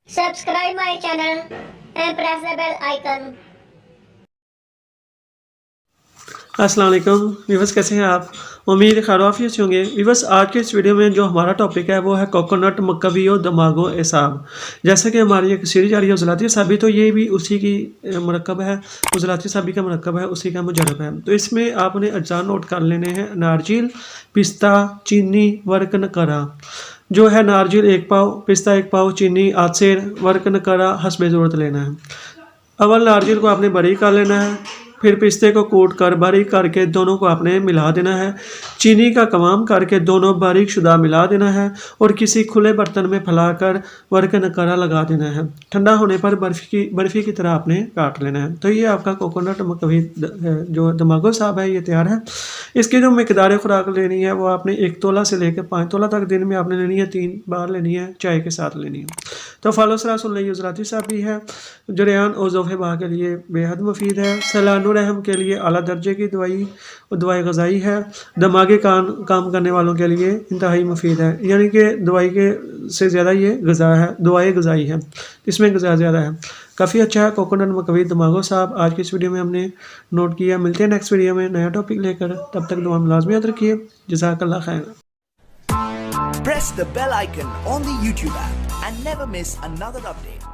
Subscribe my channel and press the bell icon. अस्सलाम वालेकुम viewers, कैसे हैं आप? उम्मीद है खैरियत से होंगे। व्यूवर्स, आज के इस वीडियो में जो हमारा टॉपिक है वो है कोकोनट मक्कवी और दमागो एसाब। जैसे कि हमारी एक सीरीज आ रही है उज़लाती साबी, तो ये भी उसी की मरकब है, उज़लाती साबी का मरकब है, उसी का मुजरब है। तो इसमें आपने अज्जा नोट कर लेने हैं। नारजिल, पिस्ता, चीनी, वर्कन करा। जो है नारजिल 1 पाव, पिस्ता 1 पाव, चीनी आध सेर, वर्कन करा हस्बे ज़रूरत लेना है। अव्वल नारजिल को आपने बारीक कर लेना है, फिर पिस्ते को कूट कर बारीक करके दोनों को आपने मिला देना है। चीनी का कवाम करके दोनों बारीक शुदा मिला देना है और किसी खुले बर्तन में फैलाकर वर्क नकारा लगा देना है। ठंडा होने पर बर्फ़ी की तरह आपने काट लेना है। तो ये आपका कोकोनट मक्कवी जो दमागो साहब है ये तैयार है। इसकी जो मिकदार खुराक लेनी है वो आपने 1 तोला से लेकर 5 तोला तक दिन में आपने लेनी है, 3 बार लेनी है, चाय के साथ लेनी है। तो फॉलो सलाह सुन लीजिए। उज़लाती साबी है, जरियान और ज़ोफ़े बाह के लिए बेहद मुफीद है। सलानुर रहम के लिए आला दर्जे की दवाई ग़ज़ाई है। दिमागी काम करने वालों के लिए इंतहाई मुफीद है, यानी कि दवाई के से ज़्यादा ये गज़ा है, दवाई ग़ज़ाई है, इसमें गज़ा ज़्यादा है। काफ़ी अच्छा है कोकोनट मक्कवी दमागो साहब। आज की इस वीडियो में हमने नोट किया। मिलते हैं नेक्स्ट वीडियो में नया टॉपिक लेकर। तब तक दुआ में लाज़मी याद रखिए। जज़ाकल्लाह खैर। Press the bell icon on the YouTube app and never miss another update.